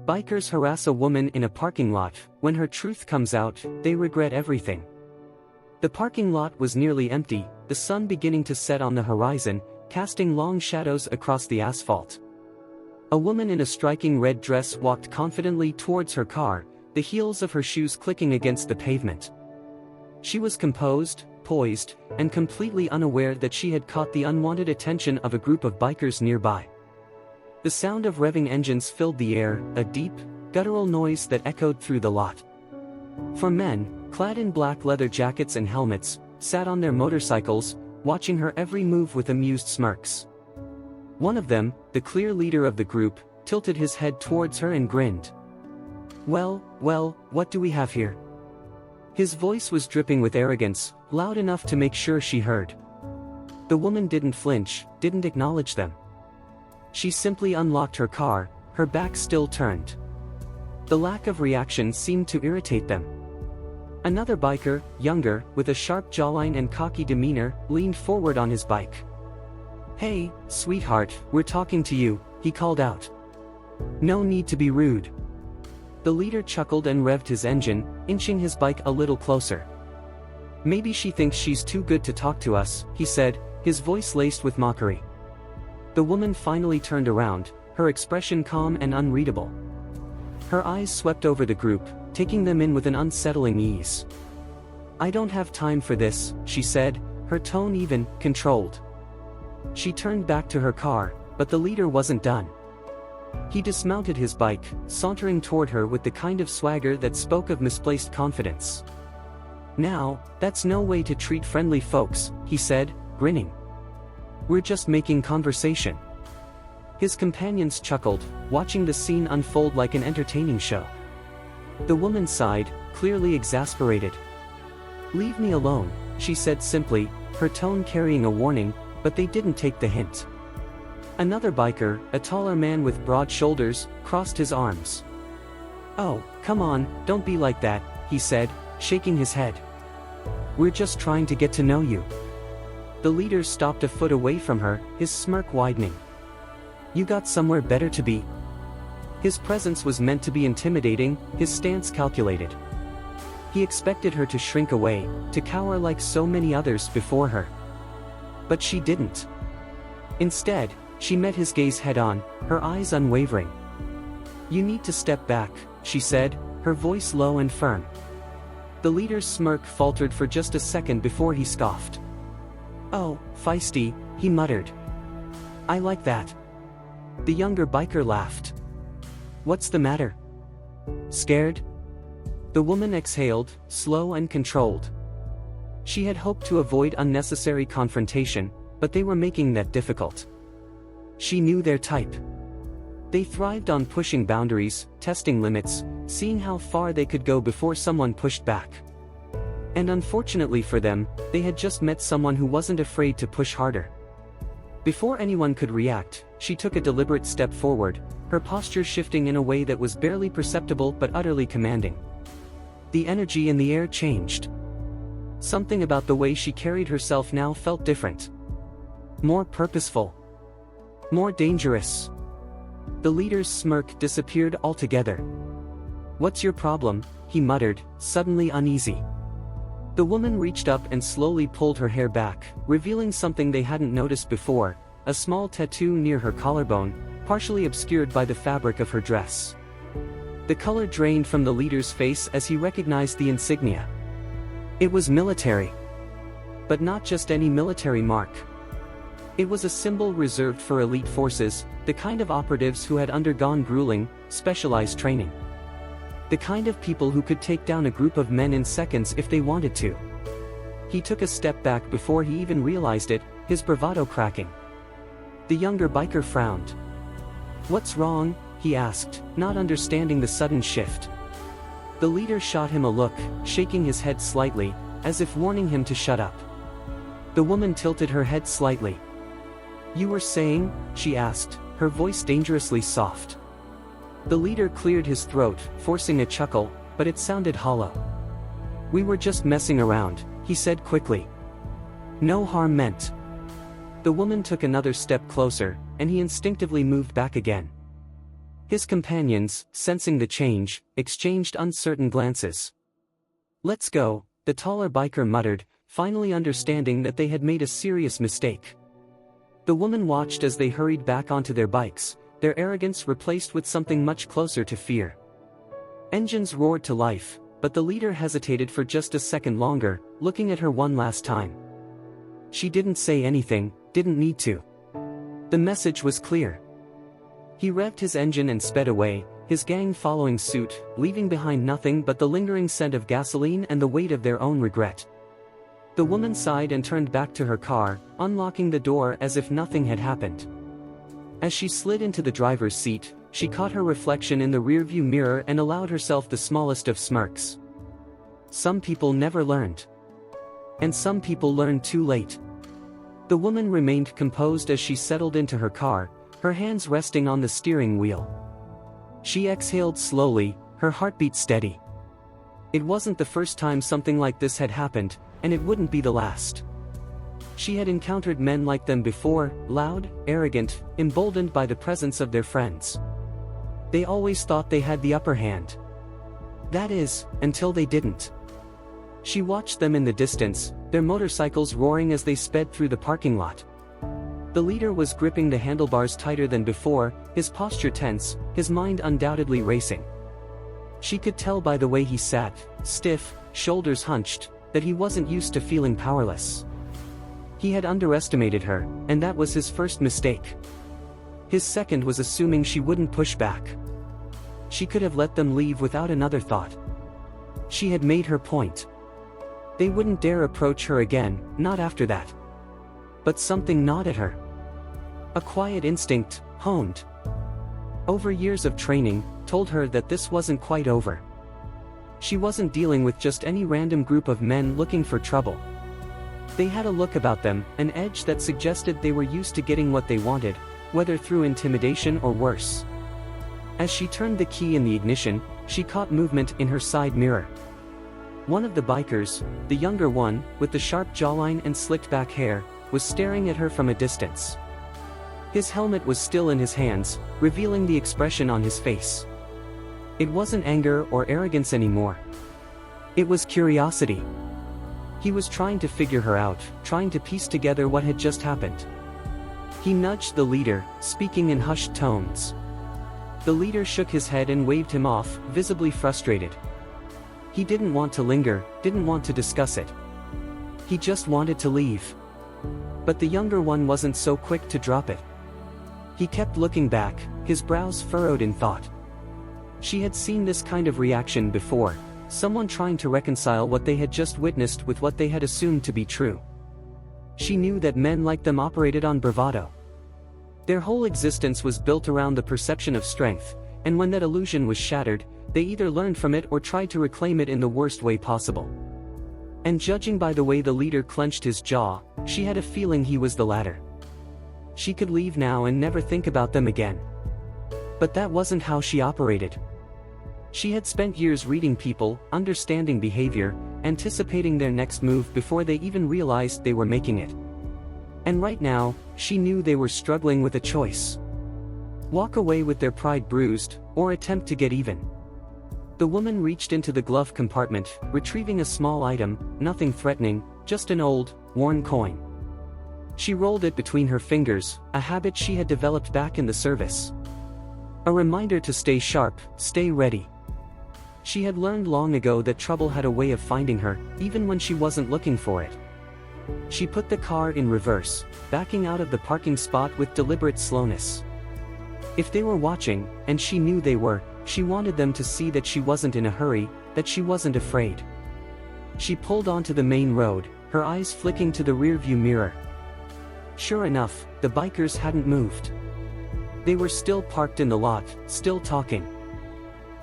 Bikers harass a woman in a parking lot. When her truth comes out, they regret everything. The parking lot was nearly empty, the sun beginning to set on the horizon, casting long shadows across the asphalt. A woman in a striking red dress walked confidently towards her car, the heels of her shoes clicking against the pavement. She was composed, poised, and completely unaware that she had caught the unwanted attention of a group of bikers nearby. The sound of revving engines filled the air, a deep, guttural noise that echoed through the lot. Four men, clad in black leather jackets and helmets, sat on their motorcycles, watching her every move with amused smirks. One of them, the clear leader of the group, tilted his head towards her and grinned. Well, what do we have here?" His voice was dripping with arrogance, loud enough to make sure she heard. The woman didn't flinch, didn't acknowledge them. She simply unlocked her car, her back still turned. The lack of reaction seemed to irritate them. Another biker, younger, with a sharp jawline and cocky demeanor, leaned forward on his bike. "Hey, sweetheart, we're talking to you," he called out. "No need to be rude." The leader chuckled and revved his engine, inching his bike a little closer. "Maybe she thinks she's too good to talk to us," he said, his voice laced with mockery. The woman finally turned around, her expression calm and unreadable. Her eyes swept over the group, taking them in with an unsettling ease. "I don't have time for this," she said, her tone even, controlled. She turned back to her car, but the leader wasn't done. He dismounted his bike, sauntering toward her with the kind of swagger that spoke of misplaced confidence. "Now, that's no way to treat friendly folks," he said, grinning. "We're just making conversation." His companions chuckled, watching the scene unfold like an entertaining show. The woman sighed, clearly exasperated. "Leave me alone," she said simply, her tone carrying a warning, but they didn't take the hint. Another biker, a taller man with broad shoulders, crossed his arms. "Oh, come on, don't be like that," he said, shaking his head. "We're just trying to get to know you." The leader stopped a foot away from her, his smirk widening. "You got somewhere better to be?" His presence was meant to be intimidating, his stance calculated. He expected her to shrink away, to cower like so many others before her. But she didn't. Instead, she met his gaze head-on, her eyes unwavering. "You need to step back," she said, her voice low and firm. The leader's smirk faltered for just a second before he scoffed. "Oh, feisty," he muttered. "I like that." The younger biker laughed. "What's the matter? Scared?" The woman exhaled, slow and controlled. She had hoped to avoid unnecessary confrontation, but they were making that difficult. She knew their type. They thrived on pushing boundaries, testing limits, seeing how far they could go before someone pushed back. And unfortunately for them, they had just met someone who wasn't afraid to push harder. Before anyone could react, she took a deliberate step forward, her posture shifting in a way that was barely perceptible but utterly commanding. The energy in the air changed. Something about the way she carried herself now felt different. More purposeful. More dangerous. The leader's smirk disappeared altogether. "What's your problem?" he muttered, suddenly uneasy. The woman reached up and slowly pulled her hair back, revealing something they hadn't noticed before, a small tattoo near her collarbone, partially obscured by the fabric of her dress. The color drained from the leader's face as he recognized the insignia. It was military. But not just any military mark. It was a symbol reserved for elite forces, the kind of operatives who had undergone grueling, specialized training. The kind of people who could take down a group of men in seconds if they wanted to. He took a step back before he even realized it, his bravado cracking. The younger biker frowned. "What's wrong?" he asked, not understanding the sudden shift. The leader shot him a look, shaking his head slightly, as if warning him to shut up. The woman tilted her head slightly. "You were saying?" she asked, her voice dangerously soft. The leader cleared his throat, forcing a chuckle, but it sounded hollow. "We were just messing around," he said quickly. "No harm meant." The woman took another step closer, and he instinctively moved back again. His companions, sensing the change, exchanged uncertain glances. "Let's go," the taller biker muttered, finally understanding that they had made a serious mistake. The woman watched as they hurried back onto their bikes, their arrogance replaced with something much closer to fear. Engines roared to life, but the leader hesitated for just a second longer, looking at her one last time. She didn't say anything, didn't need to. The message was clear. He revved his engine and sped away, his gang following suit, leaving behind nothing but the lingering scent of gasoline and the weight of their own regret. The woman sighed and turned back to her car, unlocking the door as if nothing had happened. As she slid into the driver's seat, she caught her reflection in the rearview mirror and allowed herself the smallest of smirks. Some people never learned. And some people learned too late. The woman remained composed as she settled into her car, her hands resting on the steering wheel. She exhaled slowly, her heartbeat steady. It wasn't the first time something like this had happened, and it wouldn't be the last. She had encountered men like them before, loud, arrogant, emboldened by the presence of their friends. They always thought they had the upper hand. That is, until they didn't. She watched them in the distance, their motorcycles roaring as they sped through the parking lot. The leader was gripping the handlebars tighter than before, his posture tense, his mind undoubtedly racing. She could tell by the way he sat, stiff, shoulders hunched, that he wasn't used to feeling powerless. He had underestimated her, and that was his first mistake. His second was assuming she wouldn't push back. She could have let them leave without another thought. She had made her point. They wouldn't dare approach her again, not after that. But something gnawed at her. A quiet instinct, honed over years of training, told her that this wasn't quite over. She wasn't dealing with just any random group of men looking for trouble. They had a look about them, an edge that suggested they were used to getting what they wanted, whether through intimidation or worse. As she turned the key in the ignition, she caught movement in her side mirror. One of the bikers, the younger one, with the sharp jawline and slicked back hair, was staring at her from a distance. His helmet was still in his hands, revealing the expression on his face. It wasn't anger or arrogance anymore. It was curiosity. He was trying to figure her out, trying to piece together what had just happened. He nudged the leader, speaking in hushed tones. The leader shook his head and waved him off, visibly frustrated. He didn't want to linger, didn't want to discuss it. He just wanted to leave. But the younger one wasn't so quick to drop it. He kept looking back, his brows furrowed in thought. She had seen this kind of reaction before, someone trying to reconcile what they had just witnessed with what they had assumed to be true. She knew that men like them operated on bravado. Their whole existence was built around the perception of strength, and when that illusion was shattered, they either learned from it or tried to reclaim it in the worst way possible. And judging by the way the leader clenched his jaw, she had a feeling he was the latter. She could leave now and never think about them again. But that wasn't how she operated. She had spent years reading people, understanding behavior, anticipating their next move before they even realized they were making it. And right now, she knew they were struggling with a choice. Walk away with their pride bruised, or attempt to get even. The woman reached into the glove compartment, retrieving a small item, nothing threatening, just an old, worn coin. She rolled it between her fingers, a habit she had developed back in the service. A reminder to stay sharp, stay ready. She had learned long ago that trouble had a way of finding her, even when she wasn't looking for it. She put the car in reverse, backing out of the parking spot with deliberate slowness. If they were watching, and she knew they were, she wanted them to see that she wasn't in a hurry, that she wasn't afraid. She pulled onto the main road, her eyes flicking to the rearview mirror. Sure enough, the bikers hadn't moved. They were still parked in the lot, still talking.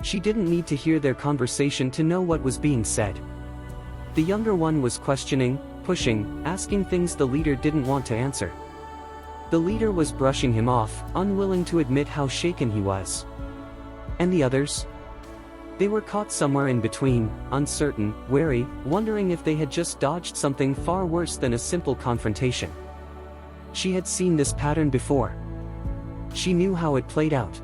She didn't need to hear their conversation to know what was being said. The younger one was questioning, pushing, asking things the leader didn't want to answer. The leader was brushing him off, unwilling to admit how shaken he was. And the others? They were caught somewhere in between, uncertain, wary, wondering if they had just dodged something far worse than a simple confrontation. She had seen this pattern before. She knew how it played out.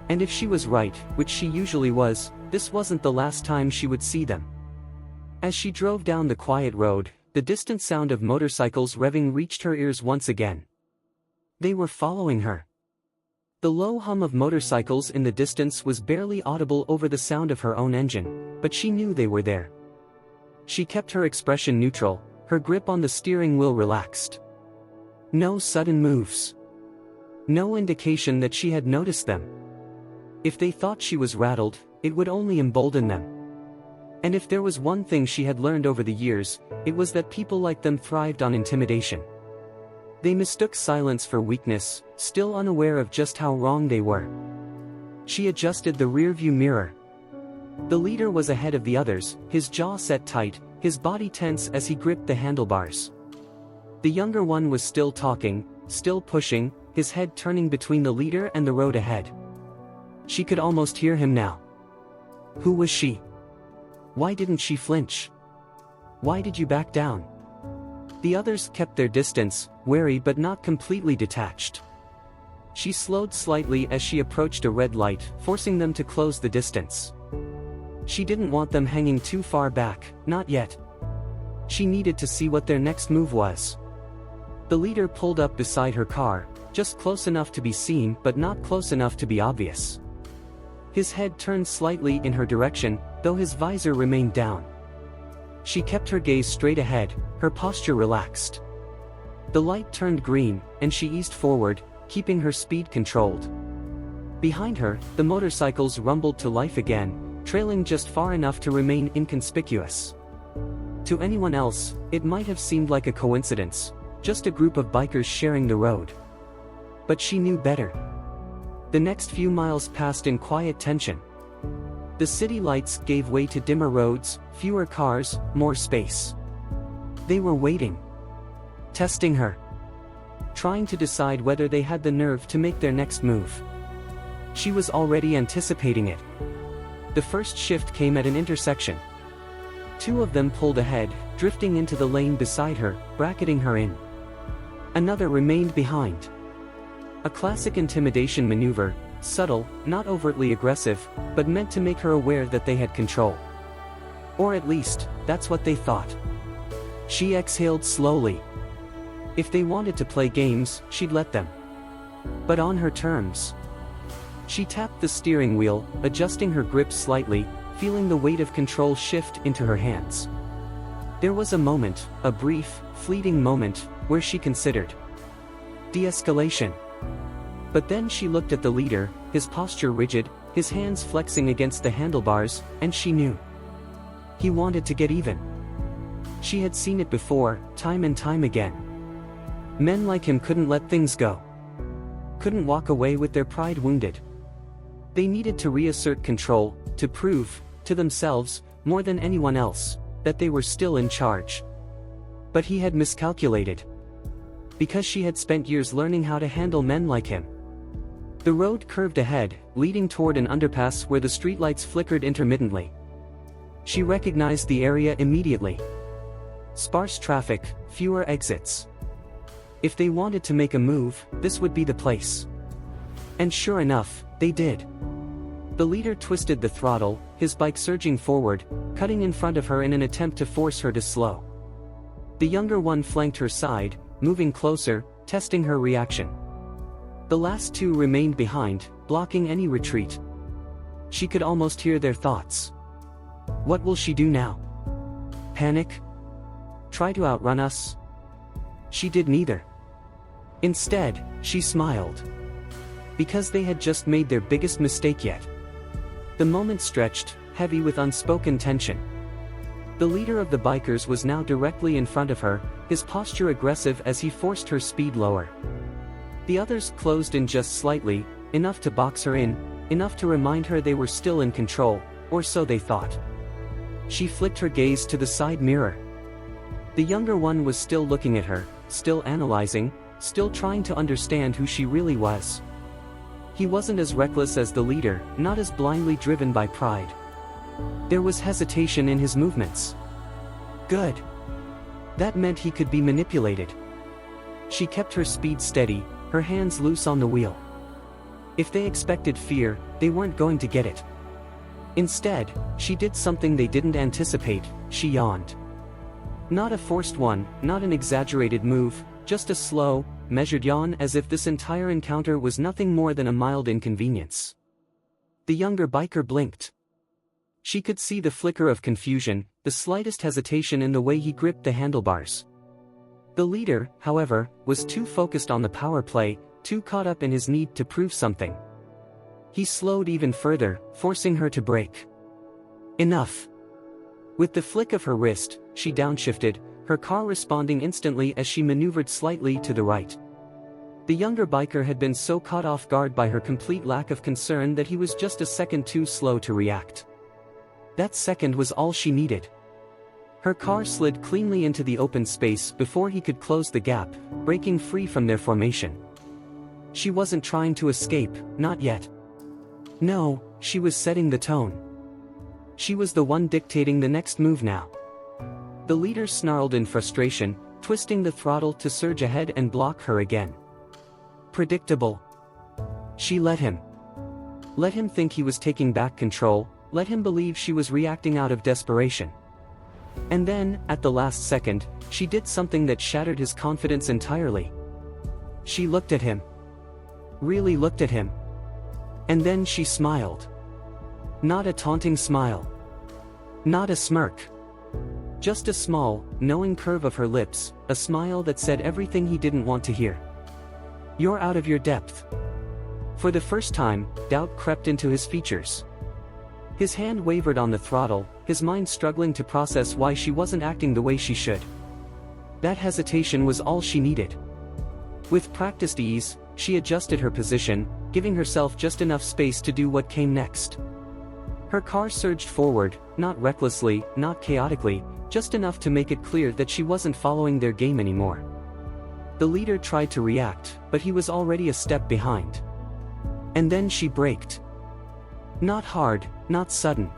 And if she was right, which she usually was, this wasn't the last time she would see them. As she drove down the quiet road, the distant sound of motorcycles revving reached her ears once again. They were following her. The low hum of motorcycles in the distance was barely audible over the sound of her own engine, but she knew they were there. She kept her expression neutral, her grip on the steering wheel relaxed. No sudden moves. No indication that she had noticed them. If they thought she was rattled, it would only embolden them. And if there was one thing she had learned over the years, it was that people like them thrived on intimidation. They mistook silence for weakness, still unaware of just how wrong they were. She adjusted the rearview mirror. The leader was ahead of the others, his jaw set tight, his body tense as he gripped the handlebars. The younger one was still talking, still pushing, his head turning between the leader and the road ahead. She could almost hear him now. Who was she? Why didn't she flinch? Why did you back down? The others kept their distance, wary but not completely detached. She slowed slightly as she approached a red light, forcing them to close the distance. She didn't want them hanging too far back, not yet. She needed to see what their next move was. The leader pulled up beside her car, just close enough to be seen but not close enough to be obvious. His head turned slightly in her direction, though his visor remained down. She kept her gaze straight ahead, her posture relaxed. The light turned green, and she eased forward, keeping her speed controlled. Behind her, the motorcycles rumbled to life again, trailing just far enough to remain inconspicuous. To anyone else, it might have seemed like a coincidence, just a group of bikers sharing the road. But she knew better. The next few miles passed in quiet tension. The city lights gave way to dimmer roads, fewer cars, more space. They were waiting. Testing her. Trying to decide whether they had the nerve to make their next move. She was already anticipating it. The first shift came at an intersection. Two of them pulled ahead, drifting into the lane beside her, bracketing her in. Another remained behind. A classic intimidation maneuver, subtle, not overtly aggressive, but meant to make her aware that they had control. Or at least, that's what they thought. She exhaled slowly. If they wanted to play games, she'd let them. But on her terms. She tapped the steering wheel, adjusting her grip slightly, feeling the weight of control shift into her hands. There was a moment, a brief, fleeting moment, where she considered de-escalation. But then she looked at the leader, his posture rigid, his hands flexing against the handlebars, and she knew. He wanted to get even. She had seen it before, time and time again. Men like him couldn't let things go. Couldn't walk away with their pride wounded. They needed to reassert control, to prove, to themselves, more than anyone else, that they were still in charge. But he had miscalculated. Because she had spent years learning how to handle men like him. The road curved ahead, leading toward an underpass where the streetlights flickered intermittently. She recognized the area immediately. Sparse traffic, fewer exits. If they wanted to make a move, this would be the place. And sure enough, they did. The leader twisted the throttle, his bike surging forward, cutting in front of her in an attempt to force her to slow. The younger one flanked her side, moving closer, testing her reaction. The last two remained behind, blocking any retreat. She could almost hear their thoughts. What will she do now? Panic? Try to outrun us? She did neither. Instead, she smiled. Because they had just made their biggest mistake yet. The moment stretched, heavy with unspoken tension. The leader of the bikers was now directly in front of her, his posture aggressive as he forced her speed lower. The others closed in just slightly, enough to box her in, enough to remind her they were still in control, or so they thought. She flicked her gaze to the side mirror. The younger one was still looking at her, still analyzing, still trying to understand who she really was. He wasn't as reckless as the leader, not as blindly driven by pride. There was hesitation in his movements. Good. That meant he could be manipulated. She kept her speed steady, her hands loose on the wheel. If they expected fear, they weren't going to get it. Instead, she did something they didn't anticipate. She yawned. Not a forced one, not an exaggerated move, just a slow, measured yawn, as if this entire encounter was nothing more than a mild inconvenience. The younger biker blinked. She could see the flicker of confusion, the slightest hesitation in the way he gripped the handlebars. The leader, however, was too focused on the power play, too caught up in his need to prove something. He slowed even further, forcing her to brake. Enough. With the flick of her wrist, she downshifted, her car responding instantly as she maneuvered slightly to the right. The younger biker had been so caught off guard by her complete lack of concern that he was just a second too slow to react. That second was all she needed. Her car slid cleanly into the open space before he could close the gap, breaking free from their formation. She wasn't trying to escape, not yet. No, she was setting the tone. She was the one dictating the next move now. The leader snarled in frustration, twisting the throttle to surge ahead and block her again. Predictable. She let him. Let him think he was taking back control, let him believe she was reacting out of desperation. And then, at the last second, she did something that shattered his confidence entirely. She looked at him. Really looked at him. And then she smiled. Not a taunting smile. Not a smirk. Just a small, knowing curve of her lips, a smile that said everything he didn't want to hear. You're out of your depth. For the first time, doubt crept into his features. His hand wavered on the throttle, his mind struggling to process why she wasn't acting the way she should. That hesitation was all she needed. With practiced ease, she adjusted her position, giving herself just enough space to do what came next. Her car surged forward, not recklessly, not chaotically, just enough to make it clear that she wasn't following their game anymore. The leader tried to react, but he was already a step behind. And then she braked. Not hard, not sudden.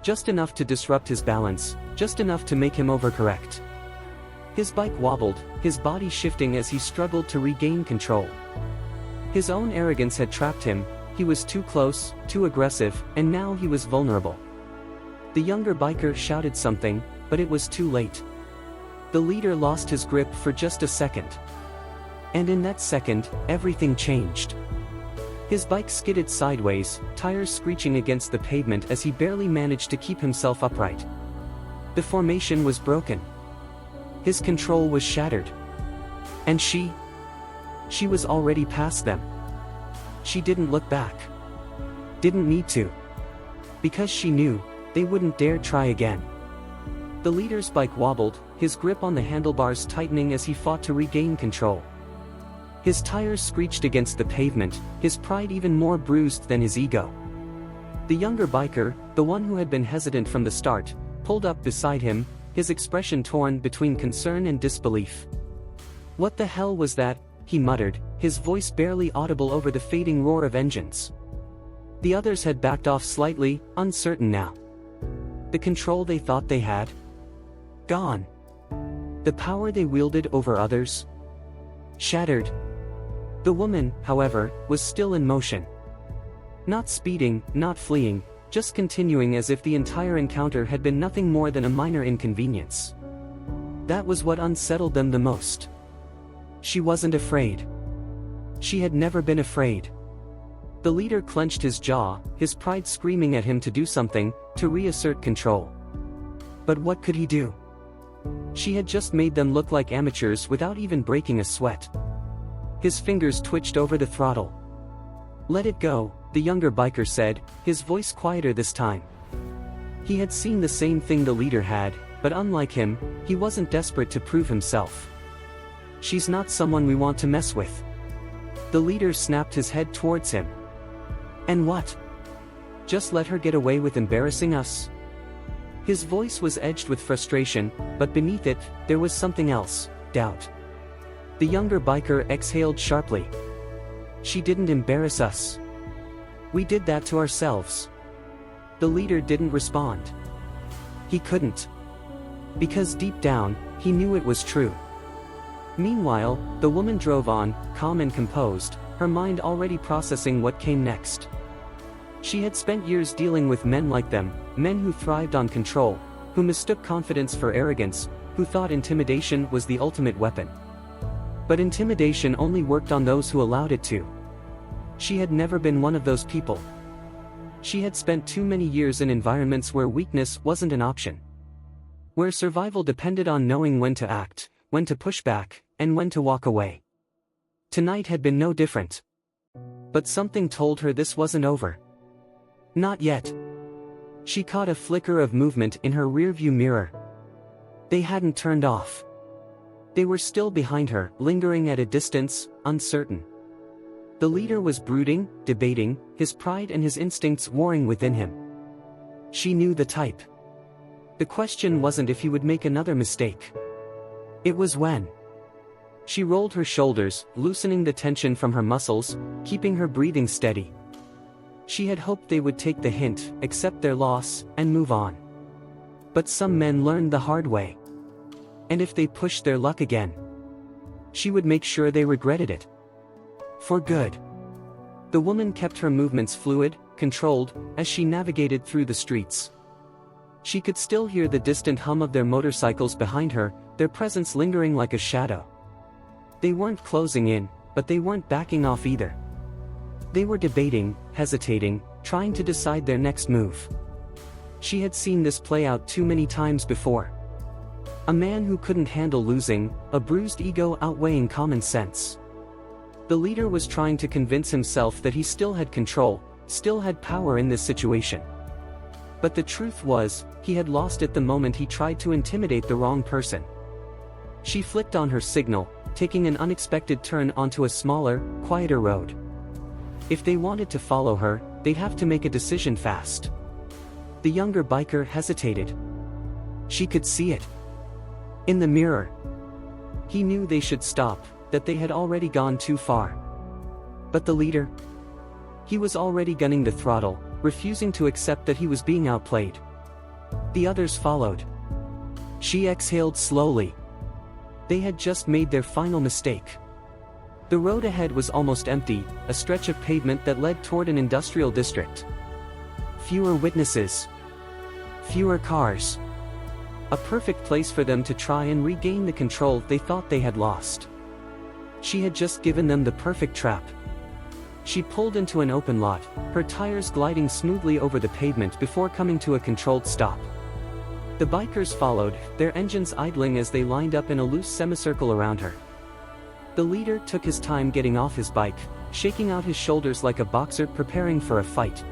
Just enough to disrupt his balance, just enough to make him overcorrect. His bike wobbled, his body shifting as he struggled to regain control. His own arrogance had trapped him, he was too close, too aggressive, and now he was vulnerable. The younger biker shouted something, but it was too late. The leader lost his grip for just a second. And in that second, everything changed. His bike skidded sideways, tires screeching against the pavement as he barely managed to keep himself upright. The formation was broken. His control was shattered. And she was already past them. She didn't look back. Didn't need to. Because she knew, they wouldn't dare try again. The leader's bike wobbled, his grip on the handlebars tightening as he fought to regain control. His tires screeched against the pavement, his pride even more bruised than his ego. The younger biker, the one who had been hesitant from the start, pulled up beside him, his expression torn between concern and disbelief. "What the hell was that?" he muttered, his voice barely audible over the fading roar of engines. The others had backed off slightly, uncertain now. The control they thought they had? Gone. The power they wielded over others? Shattered. The woman, however, was still in motion. Not speeding, not fleeing, just continuing as if the entire encounter had been nothing more than a minor inconvenience. That was what unsettled them the most. She wasn't afraid. She had never been afraid. The leader clenched his jaw, his pride screaming at him to do something, to reassert control. But what could he do? She had just made them look like amateurs without even breaking a sweat. His fingers twitched over the throttle. "Let it go," the younger biker said, his voice quieter this time. He had seen the same thing the leader had, but unlike him, he wasn't desperate to prove himself. "She's not someone we want to mess with." The leader snapped his head towards him. "And what? Just let her get away with embarrassing us?" His voice was edged with frustration, but beneath it, there was something else, doubt. The younger biker exhaled sharply. "She didn't embarrass us. We did that to ourselves." The leader didn't respond. He couldn't. Because deep down, he knew it was true. Meanwhile, the woman drove on, calm and composed, her mind already processing what came next. She had spent years dealing with men like them, men who thrived on control, who mistook confidence for arrogance, who thought intimidation was the ultimate weapon. But intimidation only worked on those who allowed it to. She had never been one of those people. She had spent too many years in environments where weakness wasn't an option. Where survival depended on knowing when to act, when to push back, and when to walk away. Tonight had been no different. But something told her this wasn't over. Not yet. She caught a flicker of movement in her rearview mirror. They hadn't turned off. They were still behind her, lingering at a distance, uncertain. The leader was brooding, debating, his pride and his instincts warring within him. She knew the type. The question wasn't if he would make another mistake. It was when. She rolled her shoulders, loosening the tension from her muscles, keeping her breathing steady. She had hoped they would take the hint, accept their loss, and move on. But some men learned the hard way. And if they pushed their luck again, she would make sure they regretted it. For good. The woman kept her movements fluid, controlled, as she navigated through the streets. She could still hear the distant hum of their motorcycles behind her, their presence lingering like a shadow. They weren't closing in, but they weren't backing off either. They were debating, hesitating, trying to decide their next move. She had seen this play out too many times before. A man who couldn't handle losing, a bruised ego outweighing common sense. The leader was trying to convince himself that he still had control, still had power in this situation. But the truth was, he had lost it the moment he tried to intimidate the wrong person. She flicked on her signal, taking an unexpected turn onto a smaller, quieter road. If they wanted to follow her, they'd have to make a decision fast. The younger biker hesitated. She could see it. In the mirror. He knew they should stop, that they had already gone too far. But the leader? He was already gunning the throttle, refusing to accept that he was being outplayed. The others followed. She exhaled slowly. They had just made their final mistake. The road ahead was almost empty, a stretch of pavement that led toward an industrial district. Fewer witnesses. Fewer cars. A perfect place for them to try and regain the control they thought they had lost. She had just given them the perfect trap. She pulled into an open lot, her tires gliding smoothly over the pavement before coming to a controlled stop. The bikers followed, their engines idling as they lined up in a loose semicircle around her. The leader took his time getting off his bike, shaking out his shoulders like a boxer preparing for a fight.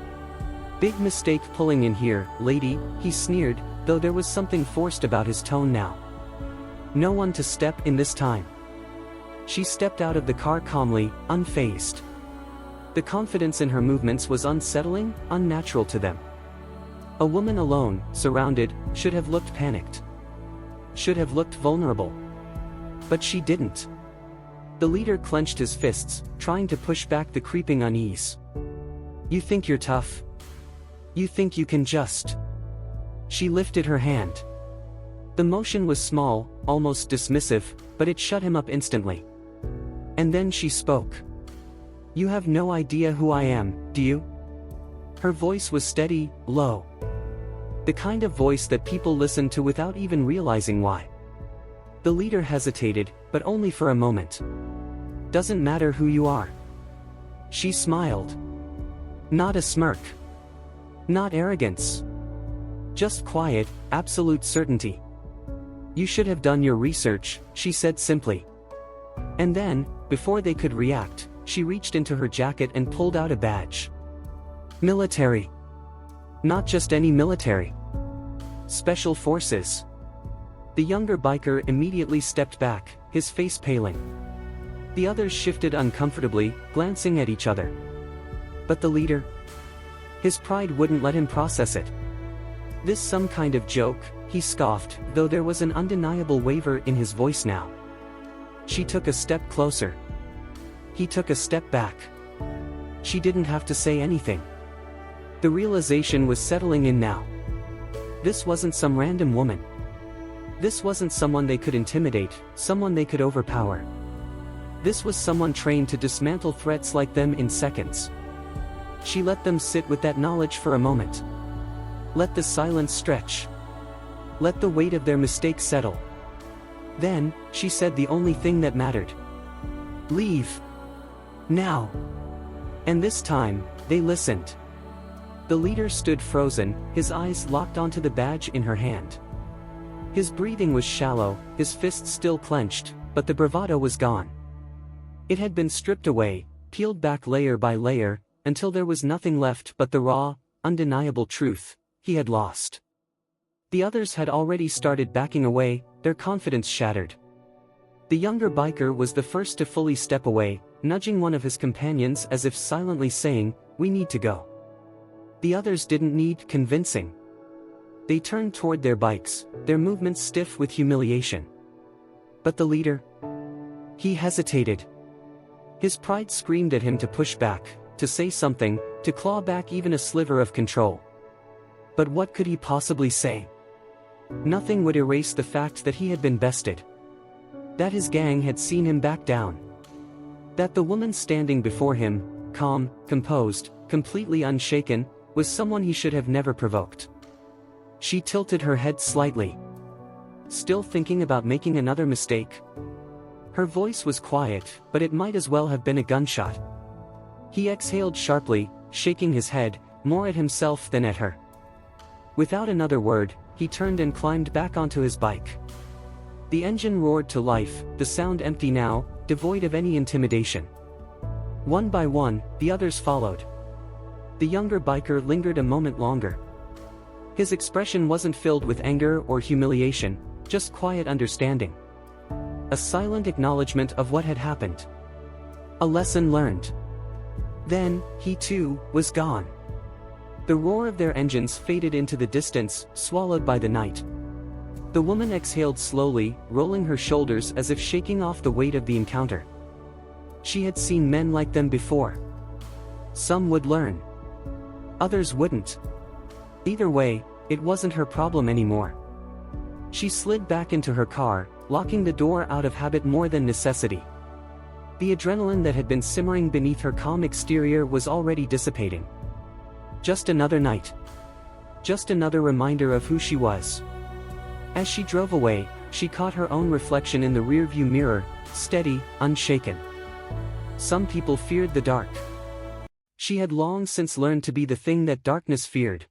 "Big mistake pulling in here, lady," he sneered, though there was something forced about his tone now. "No one to step in this time." She stepped out of the car calmly, unfazed. The confidence in her movements was unsettling, unnatural to them. A woman alone, surrounded, should have looked panicked. Should have looked vulnerable. But she didn't. The leader clenched his fists, trying to push back the creeping unease. "You think you're tough? You think you can just..." She lifted her hand. The motion was small, almost dismissive, but it shut him up instantly. And then she spoke. "You have no idea who I am, do you?" Her voice was steady, low. The kind of voice that people listen to without even realizing why. The leader hesitated, but only for a moment. "Doesn't matter who you are." She smiled. Not a smirk. Not arrogance. Just quiet, absolute certainty. "You should have done your research," she said simply. And then, before they could react, she reached into her jacket and pulled out a badge. Military. Not just any military. Special Forces. The younger biker immediately stepped back, his face paling. The others shifted uncomfortably, glancing at each other. But the leader? His pride wouldn't let him process it. "This some kind of joke," he scoffed, though there was an undeniable waver in his voice now. She took a step closer. He took a step back. She didn't have to say anything. The realization was settling in now. This wasn't some random woman. This wasn't someone they could intimidate, someone they could overpower. This was someone trained to dismantle threats like them in seconds. She let them sit with that knowledge for a moment. Let the silence stretch. Let the weight of their mistake settle. Then, she said the only thing that mattered. Leave. Now. And this time, they listened. The leader stood frozen, his eyes locked onto the badge in her hand. His breathing was shallow, his fists still clenched, but the bravado was gone. It had been stripped away, peeled back layer by layer, until there was nothing left but the raw, undeniable truth: he had lost. The others had already started backing away, their confidence shattered. The younger biker was the first to fully step away, nudging one of his companions as if silently saying, "We need to go." The others didn't need convincing. They turned toward their bikes, their movements stiff with humiliation. But the leader? He hesitated. His pride screamed at him to push back, to say something, to claw back even a sliver of control. But what could he possibly say? Nothing would erase the fact that he had been bested. That his gang had seen him back down. That the woman standing before him, calm, composed, completely unshaken, was someone he should have never provoked. She tilted her head slightly. Still thinking about making another mistake? Her voice was quiet, but it might as well have been a gunshot. He exhaled sharply, shaking his head, more at himself than at her. Without another word, he turned and climbed back onto his bike. The engine roared to life, the sound empty now, devoid of any intimidation. One by one, the others followed. The younger biker lingered a moment longer. His expression wasn't filled with anger or humiliation, just quiet understanding. A silent acknowledgement of what had happened. A lesson learned. Then, he too, was gone. The roar of their engines faded into the distance, swallowed by the night. The woman exhaled slowly, rolling her shoulders as if shaking off the weight of the encounter. She had seen men like them before. Some would learn. Others wouldn't. Either way, it wasn't her problem anymore. She slid back into her car, locking the door out of habit more than necessity. The adrenaline that had been simmering beneath her calm exterior was already dissipating. Just another night. Just another reminder of who she was. As she drove away, she caught her own reflection in the rearview mirror, steady, unshaken. Some people feared the dark. She had long since learned to be the thing that darkness feared,